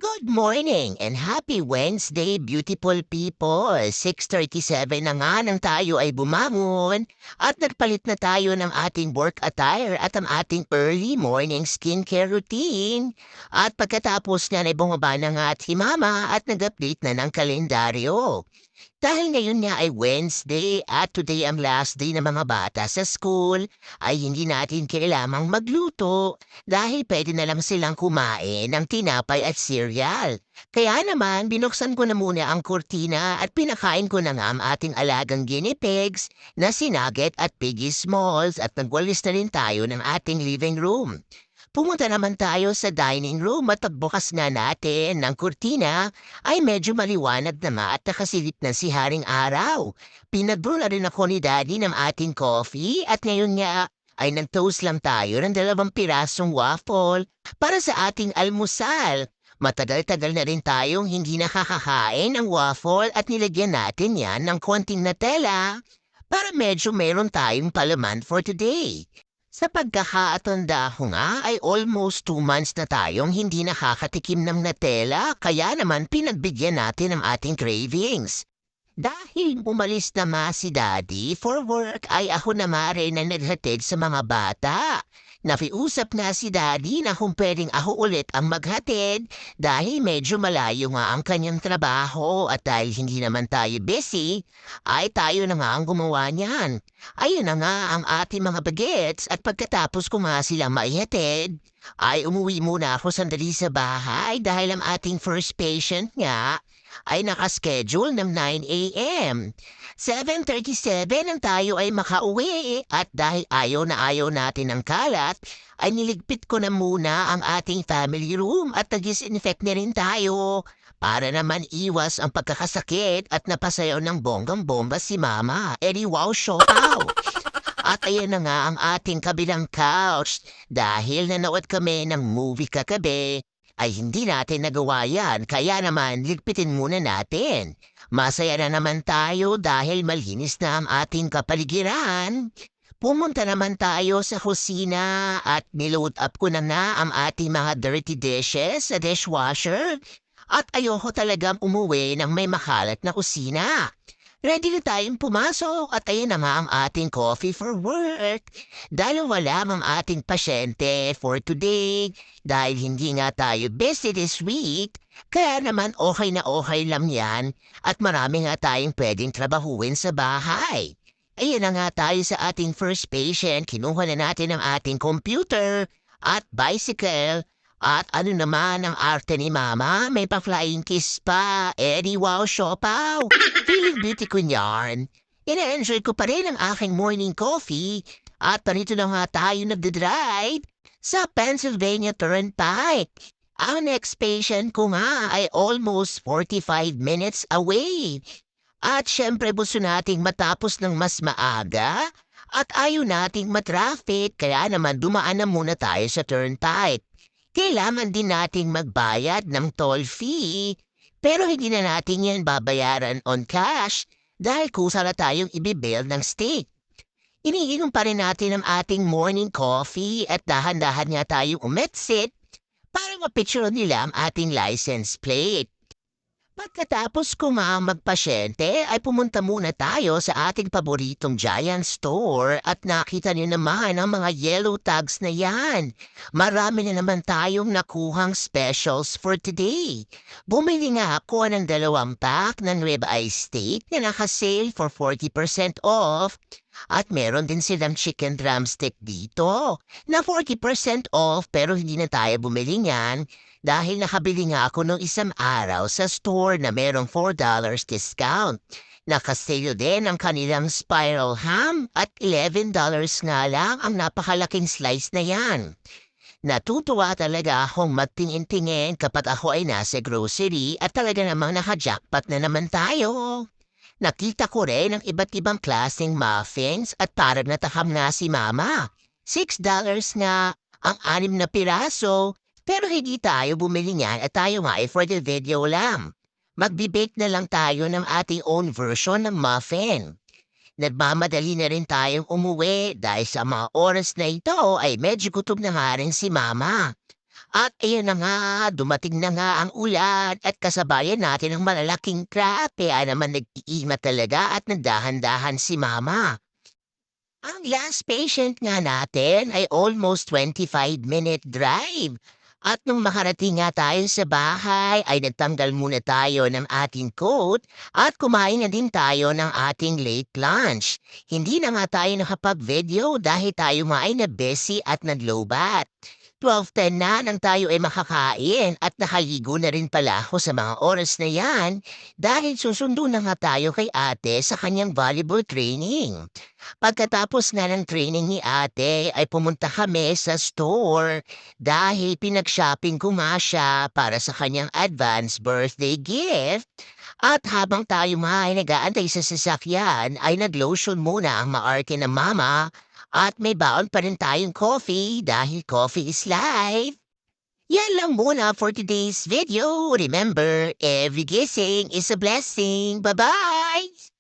Good morning and happy Wednesday, beautiful people. 6:37 na nga nang tayo ay bumangon at nagpalit na tayo ng ating work attire at ang ating early morning skincare routine. At pagkatapos niyan ay bumaba na nga at si Mama at nag-update na ng kalendaryo. Dahil ngayon nga ay Wednesday at today ang last day ng mga bata sa school, ay hindi natin kailamang magluto dahil pwede na lang silang kumain ng tinapay at cereal. Kaya naman, binuksan ko na muna ang kurtina at pinakain ko na nga ang ating alagang guinea pigs na si Nugget at Piggy Smalls at nagwalis na rin tayo ng ating living room. Pumunta naman tayo sa dining room at pagbukas nga natin ng kurtina ay medyo maliwanag na nga at nakasilip na si Haring Araw. Pinag-brew na rin ako ni Daddy ng ating coffee at ngayon nga ay nag-toast lang tayo ng 2 pirasong waffle para sa ating almusal. Matagal-tagal na rin tayong hindi nakakakain ng waffle at nilagyan natin yan ng konting Nutella para medyo meron tayong palaman for today. Sa pagkakatanda ko nga ay almost 2 months na tayong hindi nakakatikim ng Nutella kaya naman pinagbigyan natin ang ating cravings. Dahil umalis na nga si Daddy for work ay ako na rin na naghatid sa mga bata. Nakiusap nga si Daddy na kung pwedeng ako ulit ang maghatid dahil medyo malayo nga ang kanyang trabaho at dahil hindi naman tayo busy, ay tayo na nga ang gumawa niyan. Ayun na nga ang ating mga bagets at pagkatapos ko nga sila maihatid, ay umuwi muna ako sandali sa bahay dahil ang ating first patient nga ay nakaschedule ng 9 a.m. 7:37 ang tayo ay makauwi at dahil ayaw natin ng kalat, ay niligpit ko na muna ang ating family room at nag-disinfect na rin tayo para naman iwas ang pagkakasakit at napasayaw ng bonggang-bomba si Mama. Edi wow, siopaw! At ayan na nga ang ating kabilang couch dahil nanood kami ng movie kagabi ay hindi natin nagawa yan kaya naman ligpitin muna natin. Masaya na naman tayo dahil malinis na ang ating kapaligiran. Pumunta naman tayo sa kusina at niload up ko na nga ang ating mga dirty dishes sa dishwasher at ayoko talagang umuwi ng may makalat na kusina. Ready na tayong pumasok at ayan na nga ang ating coffee for work. Dahil wala ang ating pasyente for today, dahil hindi nga tayo busy this week, kaya naman okay lang yan at marami nga tayong pwedeng trabahuin sa bahay. Ayan na nga tayo sa ating first patient, kinuha na natin ang ating computer at bicycle at ano naman ang arte ni Mama, may pa-flying kiss pa. Eddie, wow, siopaw! Feeling beauty ko yarn. Ina-enjoy ko pa rin ang aking morning coffee at panito na nga tayo nagdadrive sa Pennsylvania Turnpike. Ang next patient ko nga ay almost 45 minutes away. At syempre gusto nating matapos ng mas maaga at ayaw nating matraffic kaya naman dumaan na muna tayo sa turnpike. Kailangan din nating magbayad ng toll fee, pero hindi na natin yan babayaran on cash dahil kusa na tayong ibibill ng state. Iniinom pa rin natin ang ating morning coffee at dahan-dahan nga tayong umetsit para mapicture nila ang ating license plate. Pagkatapos ko nga magpasyente ay pumunta muna tayo sa ating paboritong Giant Store at nakita niyo naman ang mga yellow tags na yan. Marami na naman tayong nakuhang specials for today. Bumili nga ako ng 2 pack ng ribeye steak na nakasale for 40% off. At meron din silang chicken drumstick dito na 40% off pero hindi na tayo bumili niyan dahil nakabili nga ako nung isang araw sa store na merong $4 discount. Nakasale din ang kanilang spiral ham at $11 nga lang ang napakalaking slice na yan. Natutuwa talaga akong magtingin-tingin kapag ako ay nasa grocery at talaga namang naka-jackpot na naman tayo. Nakita ko rin ang iba't ibang klaseng muffins at parang natakam nga si Mama. $6 nga ang 6 na piraso pero hindi tayo bumili niyan at tayo nga ay for the video lang. Magbe-bake na lang tayo ng ating own version ng muffin. Nagmamadali na rin tayong umuwi dahil sa mga oras na ito ay medyo gutom na nga rin si Mama. At ayan na nga, dumating na nga ang ulan at kasabayan natin ang malalaking crab. Kaya naman nag-iima talaga at nagdahan-dahan si mama. Ang last patient nga natin ay almost 25-minute drive. At nung makarating nga tayo sa bahay ay nagtanggal muna tayo ng ating coat at kumain na din tayo ng ating late lunch. Hindi na nga tayo nakapag-video dahil tayo nga ay na-busy at nag-lowbat. 12:10 na nang tayo ay makakain at nakaligo na rin pala ako sa mga oras na yan dahil susundo na nga tayo kay ate sa kanyang volleyball training. Pagkatapos nga ng training ni ate ay pumunta kami sa store dahil pinag-shopping ko nga siya para sa kanyang advance birthday gift. At habang tayo nga ay nag-aantay sa sasakyan ay nag-lotion muna ang maarte ng mama at may baon pa rin tayong coffee dahil coffee is life. Yan lang muna for today's video. Remember, every kissing is a blessing. Bye-bye!